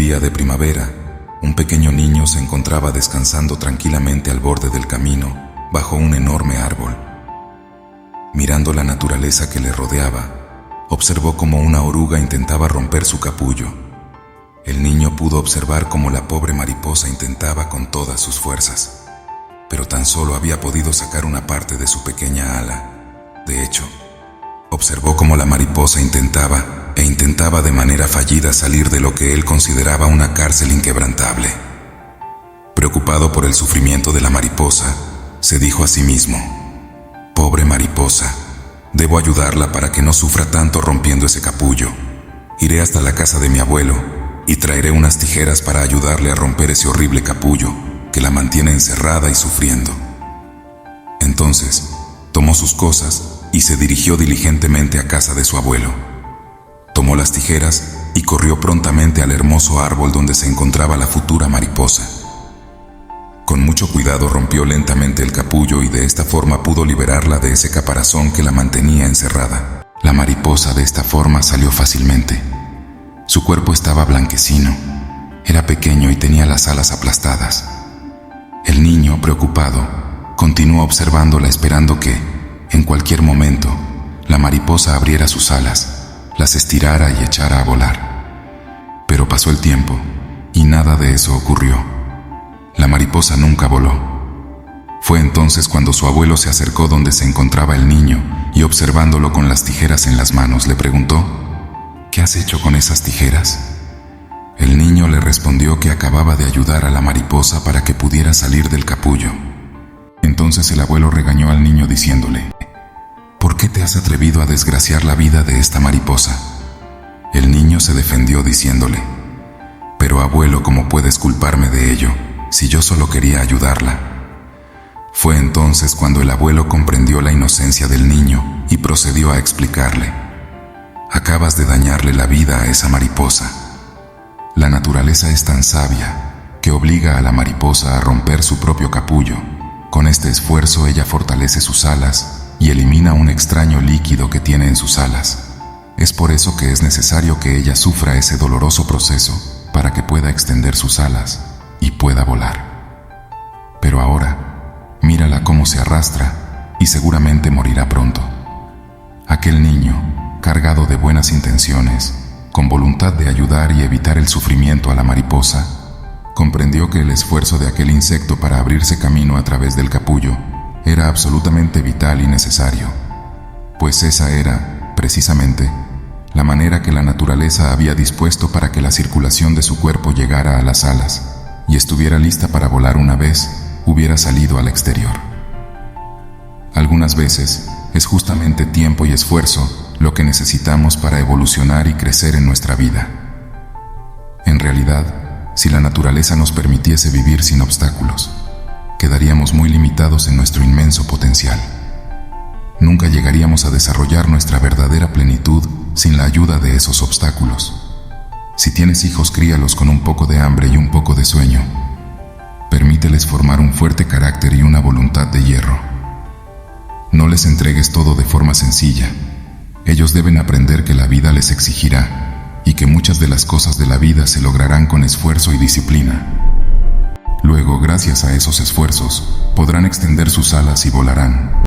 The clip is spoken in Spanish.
día de primavera, un pequeño niño se encontraba descansando tranquilamente al borde del camino, bajo un enorme árbol. Mirando la naturaleza que le rodeaba, observó cómo una oruga intentaba romper su capullo. El niño pudo observar cómo la pobre mariposa intentaba con todas sus fuerzas, pero tan solo había podido sacar una parte de su pequeña ala. De hecho, observó cómo la mariposa intentaba de manera fallida salir de lo que él consideraba una cárcel inquebrantable. Preocupado por el sufrimiento de la mariposa, se dijo a sí mismo: «Pobre mariposa, debo ayudarla para que no sufra tanto rompiendo ese capullo. Iré hasta la casa de mi abuelo y traeré unas tijeras para ayudarle a romper ese horrible capullo que la mantiene encerrada y sufriendo». Entonces, tomó sus cosas y se dirigió diligentemente a casa de su abuelo. Tomó las tijeras y corrió prontamente al hermoso árbol donde se encontraba la futura mariposa. Con mucho cuidado rompió lentamente el capullo y de esta forma pudo liberarla de ese caparazón que la mantenía encerrada. La mariposa de esta forma salió fácilmente. Su cuerpo estaba blanquecino, era pequeño y tenía las alas aplastadas. El niño, preocupado, continuó observándola esperando que, en cualquier momento, la mariposa abriera sus alas, las estirara y echara a volar. Pero pasó el tiempo y nada de eso ocurrió. La mariposa nunca voló. Fue entonces cuando su abuelo se acercó donde se encontraba el niño y, observándolo con las tijeras en las manos, le preguntó: «¿Qué has hecho con esas tijeras?». El niño le respondió que acababa de ayudar a la mariposa para que pudiera salir del capullo. Entonces el abuelo regañó al niño diciéndole: «¿Por qué te has atrevido a desgraciar la vida de esta mariposa?». El niño se defendió diciéndole: «Pero abuelo, ¿cómo puedes culparme de ello, si yo solo quería ayudarla?». Fue entonces cuando el abuelo comprendió la inocencia del niño y procedió a explicarle: «Acabas de dañarle la vida a esa mariposa. La naturaleza es tan sabia que obliga a la mariposa a romper su propio capullo. Con este esfuerzo ella fortalece sus alas y elimina un extraño líquido que tiene en sus alas. Es por eso que es necesario que ella sufra ese doloroso proceso para que pueda extender sus alas y pueda volar. Pero ahora, mírala cómo se arrastra y seguramente morirá pronto». Aquel niño, cargado de buenas intenciones, con voluntad de ayudar y evitar el sufrimiento a la mariposa, comprendió que el esfuerzo de aquel insecto para abrirse camino a través del capullo era absolutamente vital y necesario, pues esa era, precisamente, la manera que la naturaleza había dispuesto para que la circulación de su cuerpo llegara a las alas y estuviera lista para volar una vez hubiera salido al exterior. Algunas veces es justamente tiempo y esfuerzo lo que necesitamos para evolucionar y crecer en nuestra vida. En realidad, si la naturaleza nos permitiese vivir sin obstáculos, quedaríamos muy limitados en nuestro inmenso potencial. Nunca llegaríamos a desarrollar nuestra verdadera plenitud sin la ayuda de esos obstáculos. Si tienes hijos, críalos con un poco de hambre y un poco de sueño. Permíteles formar un fuerte carácter y una voluntad de hierro. No les entregues todo de forma sencilla. Ellos deben aprender que la vida les exigirá y que muchas de las cosas de la vida se lograrán con esfuerzo y disciplina. Luego, gracias a esos esfuerzos, podrán extender sus alas y volarán.